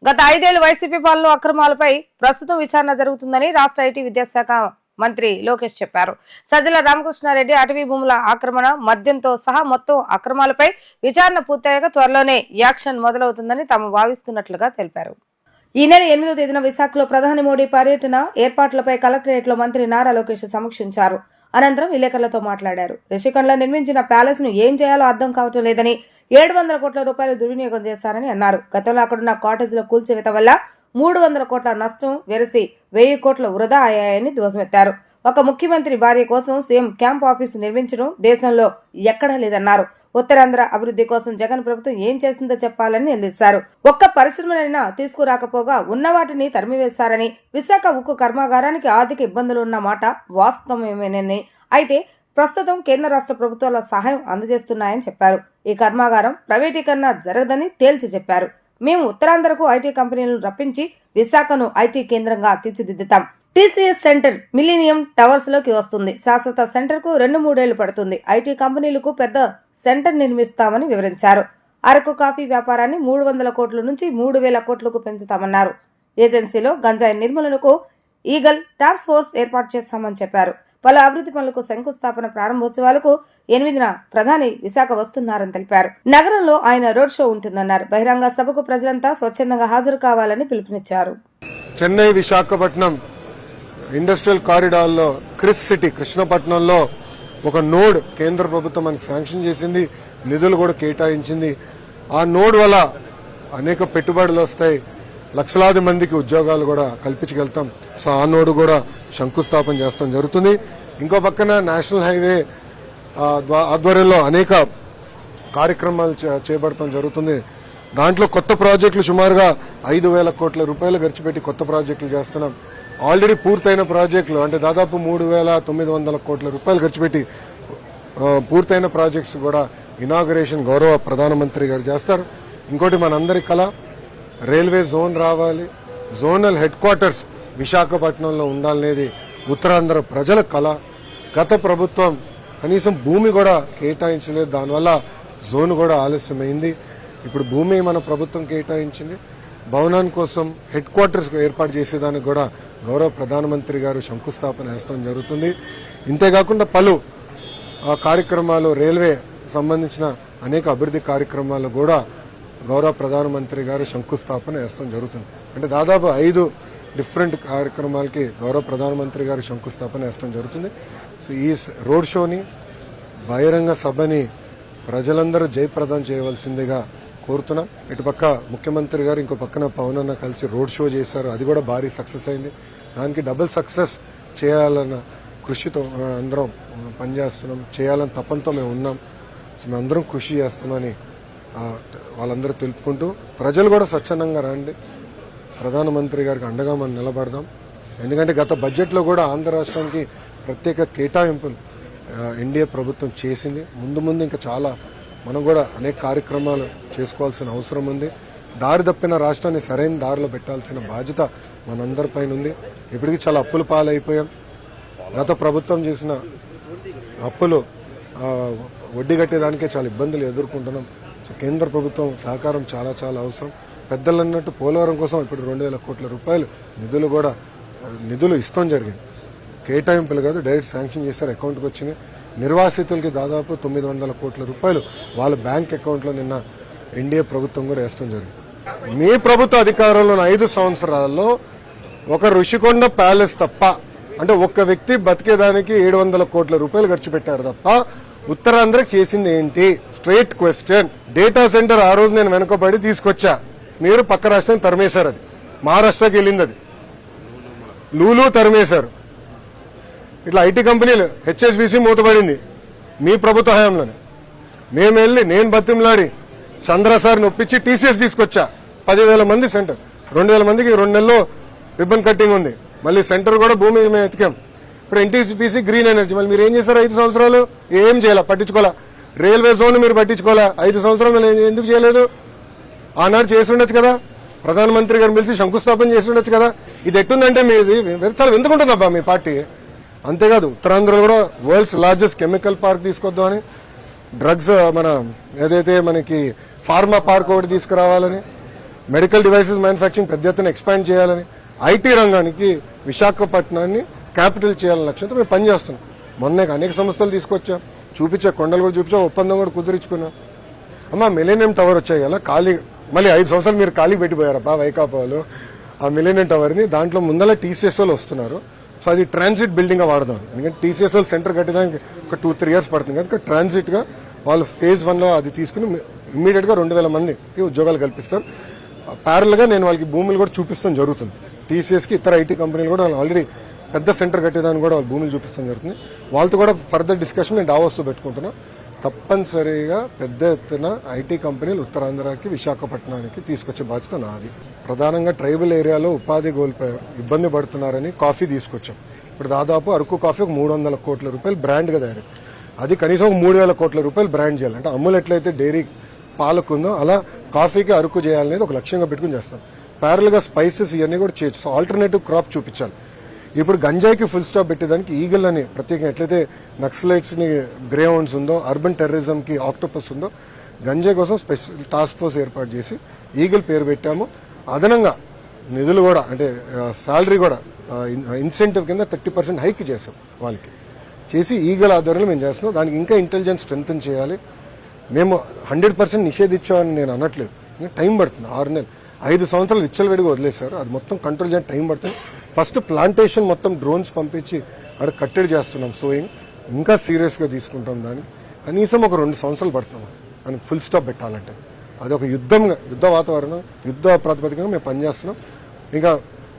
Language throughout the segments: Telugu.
గత 5 ఏళ్ల వైసీపీ పాలన అక్రమాలపై ప్రస్తుతం విచారణ జరుగుతుందని రాష్ట్ర ఐటీ విద్యాశాఖ మంత్రి లోకేష్ చెప్పారు. సజ్జల రామకృష్ణారెడ్డి అటవీ భూముల ఆక్రమణ, మద్యంతో సహా మొత్తం అక్రమాలపై విచారణ పూర్తయ్యాక త్వరలోనే యాక్షన్ మొదలవుతుందని తాము భావిస్తున్నట్లుగా తెలిపారు. ఈ నెల 8వ తేదీన విశాఖలో ప్రధాని మోడీ పర్యటన ఏర్పాట్లపై కలెక్టరేట్ లో మంత్రి నారా లోకేష్ సమీక్షించారు. అనంతరం విలేకరులతో మాట్లాడారు. రిషికొండలో నిర్మించిన ప్యాలెస్ ను ఏం చేయాలో అర్థం కావటం లేదని, 700 కోట్ల రూపాయలు దుర్వినియోగం చేశారని అన్నారు. గతంలో అక్కడున్న కాటేజీల కూల్చివేత వల్ల 300 కోట్ల నష్టం వెరసి 1000 కోట్ల వృధా అయ్యాయని ధ్వజమెత్తారు. ఒక ముఖ్యమంత్రి భార్య కోసం సీఎం క్యాంప్ ఆఫీస్ నిర్మించడం దేశంలో ఎక్కడా లేదన్నారు. ఉత్తరాంధ్ర అభివృద్ధి కోసం జగన్ ప్రభుత్వం ఏం చేసిందో చెప్పాలని నిలదీశారు. ఒక్క పరిశ్రమనైనా తీసుకురాకపోగా ఉన్న వాటిని తరిమివేశారని, విశాఖ ఉక్కు కర్మాగారానికి ఆర్థిక ఇబ్బందులు ఉన్న మాట వాస్తవమేనని, అయితే ప్రస్తుతం కేంద్ర రాష్ట్ర ప్రభుత్వాల సహాయం అందజేస్తున్నాయని చెప్పారు. ఈ కర్మాగారం ప్రైవేటీకరణ జరగదని తేల్చి చెప్పారు. మేము ఉత్తరాంధ్రకు ఐటీ కంపెనీలను రప్పించి విశాఖను ఐటీ కేంద్రంగా తీర్చిదిద్దుతాం. టీసీఎస్ సెంటర్ మిలీనియం టవర్స్ లోకి వస్తుంది. శాశ్వత సెంటర్ కు 2-3 ఏళ్లు పడుతుంది. ఐటీ కంపెనీలకు పెద్ద సెంటర్ నిర్మిస్తామని వివరించారు. అరకు కాఫీ వ్యాపారాన్ని 300 కోట్ల నుంచి 3000 కోట్లకు పెంచుతామన్నారు. ఏజెన్సీలో గంజాయి నిర్మూలనకు ఈగల్ టాస్క్ ఫోర్స్ ఏర్పాటు చేస్తామని చెప్పారు. పలు అభివృద్ధి పనులకు శంకుస్థాపన, ప్రారంభోత్సవాలకు 8న ప్రధాని విశాఖ వస్తున్నారని తెలిపారు. నగరంలో ఆయన రోడ్ షో ఉంటుందన్నారు. బహిరంగ సభకు ప్రజలంతా స్వచ్ఛందంగా హాజరు కావాలని పిలుపునిచ్చారు. చెన్నై విశాఖపట్నం ఇండస్ట్రియల్ కారిడార్ లో క్రిస్ సిటీ కృష్ణపట్నంలో ఒక నోడ్ కేంద్ర ప్రభుత్వం మనకి శాంక్షన్ చేసింది, నిధులు కూడా కేటాయించింది. ఆ నోడ్ వల్ల అనేక పెట్టుబడులు వస్తాయి, లక్షలాది మందికి ఉద్యోగాలు కూడా కల్పించగలుగుతాం. సో ఆ నోడు కూడా శంకుస్థాపన చేస్తాం జరుగుతుంది. ఇంకో పక్కన నేషనల్ హైవే ఆధ్వర్యంలో అనేక కార్యక్రమాలు చేపడతాం జరుగుతుంది. దాంట్లో కొత్త ప్రాజెక్టులు సుమారుగా 5,000 కోట్ల రూపాయలు ఖర్చు పెట్టి కొత్త ప్రాజెక్టులు చేస్తున్నాం. ఆల్రెడీ పూర్తయిన ప్రాజెక్టులు అంటే దాదాపు 3,900 కోట్ల రూపాయలు ఖర్చు పెట్టి పూర్తయిన ప్రాజెక్ట్స్ కూడా ఇనాగరేషన్ గౌరవ ప్రధానమంత్రి గారు చేస్తారు. ఇంకోటి మనందరి కళ రైల్వే జోన్ రావాలి, జోనల్ హెడ్ క్వార్టర్స్ విశాఖపట్నంలో ఉండాలనేది ఉత్తరాంధ్ర ప్రజల కళ. గత ప్రభుత్వం కనీసం భూమి కూడా కేటాయించలేదు, దానివల్ల జోన్ కూడా ఆలస్యమైంది. ఇప్పుడు భూమి మన ప్రభుత్వం కేటాయించింది. భవనాన్ని కోసం హెడ్ క్వార్టర్స్ ఏర్పాటు చేసేదానికి కూడా గౌరవ ప్రధానమంత్రి గారు శంకుస్థాపన చేస్తాం జరుగుతుంది. ఇంతేకాకుండా పలు కార్యక్రమాలు, రైల్వే సంబంధించిన అనేక అభివృద్ధి కార్యక్రమాలు కూడా గౌరవ ప్రధానమంత్రి గారు శంకుస్థాపన చేస్తాం జరుగుతుంది. అంటే దాదాపు 5 డిఫరెంట్ కార్యక్రమాలకి గౌరవ ప్రధానమంత్రి గారు శంకుస్థాపన చేస్తాం జరుగుతుంది. సో ఈ రోడ్ షోని, బహిరంగ సభని ప్రజలందరూ జయప్రదం చేయవలసిందిగా కోరుతున్నాం. ఇటుపక్క ముఖ్యమంత్రి గారు ఇంకో పక్కన పవన్ అన్న కలిసి రోడ్ షో చేశారు, అది కూడా భారీ సక్సెస్ అయింది. దానికి డబుల్ సక్సెస్ చేయాలన్న కృషితో అందరం పనిచేస్తున్నాం, చేయాలని తపంతో మేము ఉన్నాం. సో మేమందరం కృషి చేస్తామని వాళ్ళందరూ తెలుపుకుంటూ ప్రజలు కూడా స్వచ్ఛందంగా రండి, ప్రధానమంత్రి గారికి అండగా మనం నిలబడదాం. ఎందుకంటే గత బడ్జెట్లో కూడా ఆంధ్ర రాష్ట్రానికి ప్రత్యేక కేటాయింపులు ఎన్డీఏ ప్రభుత్వం చేసింది. ముందు ఇంకా చాలా మనం కూడా అనేక కార్యక్రమాలు చేసుకోవాల్సిన అవసరం ఉంది. దారి తప్పిన రాష్ట్రాన్ని సరైన దారిలో పెట్టాల్సిన బాధ్యత మనందరిపైన ఉంది. ఇప్పటికీ చాలా అప్పుల పాలైపోయాం. గత ప్రభుత్వం చేసిన అప్పులు వడ్డీ కట్టేదానికే చాలా ఇబ్బందులు ఎదుర్కొంటున్నాం. సో కేంద్ర ప్రభుత్వం సహకారం చాలా చాలా అవసరం. పెద్దలు అన్నట్టు పోలవరం కోసం ఇప్పుడు 2,000 కోట్ల రూపాయలు నిధులు ఇస్తాం జరిగింది. కేటాయింపులు కాదు, డైరెక్ట్ శాంక్షన్ చేశారు, అకౌంట్కి వచ్చినాయి. నిర్వాసితులకి దాదాపు 900 కోట్ల రూపాయలు వాళ్ళ బ్యాంక్ అకౌంట్లో నిన్న ఎన్డీఏ ప్రభుత్వం కూడా వేస్తాం జరిగింది. మీ ప్రభుత్వ అధికారంలో 5 సంవత్సరాల్లో ఒక ఋషికొండ ప్యాలెస్ తప్ప, అంటే ఒక్క వ్యక్తి బతికేదానికి 700 కోట్ల రూపాయలు ఖర్చు పెట్టారు తప్ప ఉత్తరాంధ్రకి చేసింది ఏంటి? Straight question. డేటా సెంటర్ ఆ రోజు నేను వెనుకబడి తీసుకొచ్చా, మీరు పక్క రాష్ట్రాన్ని తరిమేశారు. అది మహారాష్ట్రకి వెళ్ళింది. అది లూలు తరిమేశారు. ఇట్లా ఐటీ కంపెనీలు హెచ్ఎస్బీసీ మూతపడింది మీ ప్రభుత్వ హయాంలోనే. మేము వెళ్ళి నేను బతిమలాడి చంద్రసారిని ఒప్పించి టీసీఎస్ తీసుకొచ్చా. 10,000 మంది సెంటర్, 2,000 మందికి 2 నెలల్లో రిబ్బన్ కట్టింగ్ ఉంది. మళ్ళీ సెంటర్ కూడా భూమి మేము ఎతికాం. ఇప్పుడు ఎన్టీపీసీ గ్రీన్ ఎనర్జీ మళ్ళీ మీరు ఏం చేశారు? 5 సంవత్సరాలు ఏం చేయాలా? పట్టించుకోవాలా? రైల్వే జోన్ మీరు పట్టించుకోవాలా? 5 సంవత్సరాలు ఎందుకు చేయలేదు? ఆనాడు చేసి ఉండొచ్చు కదా, ప్రధానమంత్రి గారు పిలిచి శంకుస్థాపన చేసి ఉండొచ్చు కదా. ఇది ఎట్టుందంటే మీది చాలా ఎందుకుంటుందబ్బా మీ పార్టీ. అంతేకాదు ఉత్తరాంధ్రలో కూడా వరల్డ్స్ లార్జెస్ట్ కెమికల్ పార్క్ తీసుకొద్దామని, డ్రగ్స్ మన ఏదైతే మనకి ఫార్మా పార్క్ ఒకటి తీసుకురావాలని, మెడికల్ డివైసెస్ మ్యానుఫ్యాక్చరింగ్ పెద్ద ఎత్తున ఎక్స్పాండ్ చేయాలని, ఐటీ రంగానికి విశాఖపట్నాన్ని క్యాపిటల్ చేయాలని లక్ష్యంతో మేము పనిచేస్తున్నాం. మొన్నే అనేక సంస్థలు తీసుకొచ్చాం, చూపించా, కొండలు కూడా చూపించాం, ఒప్పందం కూడా కుదిరించుకున్నాం. అమ్మా మిలేనియం టవర్ వచ్చాయి కదా ఖాళీ, మళ్ళీ 5 సంవత్సరాలు మీరు ఖాళీ పెట్టిపోయారబ్బా వైకాపా వాళ్ళు ఆ మిలేనియం టవర్ ని. దాంట్లో ముందర టీసీఎస్ వాళ్ళు వస్తున్నారు. సో అది ట్రాన్సిట్ బిల్డింగ్ గా వాడదాం, ఎందుకంటే టీసీఎస్ వాళ్ళు సెంటర్ కట్టడానికి ఒక 2-3 years పడుతుంది కనుక ట్రాన్సిట్ గా వాళ్ళు phase 1 లో అది తీసుకుని ఇమ్మీడియట్ గా 2,000 మందికి ఉద్యోగాలు కల్పిస్తారు. ప్యారల్ గా నేను వాళ్ళకి భూములు కూడా చూపిస్తాం జరుగుతుంది. టీసీఎస్ కి ఇతర ఐటీ కంపెనీలు కూడా వాళ్ళు ఆల్రెడీ పెద్ద సెంటర్ కట్టేదాన్ని కూడా వాళ్ళు భూములు చూపిస్తాం జరుగుతుంది. వాళ్ళతో కూడా ఫర్దర్ డిస్కషన్ నేను డావోస్ లో పెట్టుకుంటున్నా. తప్పనిసరిగా పెద్ద ఎత్తున ఐటీ కంపెనీలు ఉత్తరాంధ్రకి విశాఖపట్నానికి తీసుకొచ్చే బాధ్యత నాది. ప్రధానంగా ట్రైబల్ ఏరియాలో ఉపాధి కోల్పోయారు, ఇబ్బంది పడుతున్నారని కాఫీ తీసుకొచ్చాం. ఇప్పుడు దాదాపు అరకు కాఫీ ఒక 300 కోట్ల రూపాయలు బ్రాండ్ గా తయారు. అది కనీసం ఒక 3,000 కోట్ల రూపాయలు బ్రాండ్ చేయాలి. అంటే అమూల్ ఎట్లయితే డైరీ పాలకుందో అలా కాఫీకి అరకు చేయాలనేది ఒక లక్ష్యంగా పెట్టుకుని చేస్తాం. ప్యారల్ గా స్పైసెస్ ఇవన్నీ కూడా చేయొచ్చు. సో ఆల్టర్నేటివ్ క్రాప్ చూపించాలి. ఇప్పుడు గంజాయికి ఫుల్ స్టాప్ పెట్టేదానికి ఈగల్ అని ప్రత్యేకంగా ఎట్లయితే నక్సలైట్స్ ని గ్రే హౌండ్స్ ఉందో, అర్బన్ టెర్రరిజం కి ఆక్టోపస్ ఉందో, గంజాయి కోసం స్పెషల్ టాస్క్ ఫోర్స్ ఏర్పాటు చేసి ఈగల్ పేరు పెట్టాము. అదనంగా నిధులు కూడా అంటే శాలరీ కూడా ఇన్సెంటివ్ కింద 30% హైక్ చేసాం వాళ్ళకి చేసి ఈగల్ ఆధ్వర్యంలో మేము చేస్తున్నాం. దానికి ఇంకా ఇంటెలిజెన్స్ స్ట్రెంగ్తన్ చేయాలి. మేము 100% నిషేధించామని నేను అనట్లేదు, టైం పడుతుంది. 6 నెలలు 5 సంవత్సరాలు విచ్చలవిడిగా వదిలేశారు. అది మొత్తం కంట్రోల్ చేయడానికి టైం పడుతుంది. ఫస్ట్ ప్లాంటేషన్ మొత్తం డ్రోన్స్ పంపించి అక్కడ కట్టడి చేస్తున్నాం సోయింగ్. ఇంకా సీరియస్ గా తీసుకుంటాం దాన్ని. కనీసం ఒక 2 సంవత్సరాలు పడుతున్నాం దానికి ఫుల్ స్టాప్ పెట్టాలంటే. అది ఒక యుద్ధ వాతావరణం, యుద్ధ ప్రాతిపదికగా మేము పనిచేస్తున్నాం. ఇంకా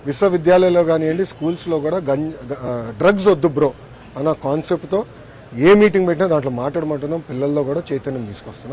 విశ్వవిద్యాలయాల్లో కానివ్వండి, స్కూల్స్ లో కూడా డ్రగ్స్ వద్దు బ్రో అన్న కాన్సెప్ట్ తో ఏ మీటింగ్ పెట్టినా దాంట్లో మాట్లాడమంటున్నాం. పిల్లల్లో కూడా చైతన్యం తీసుకొస్తున్నాం.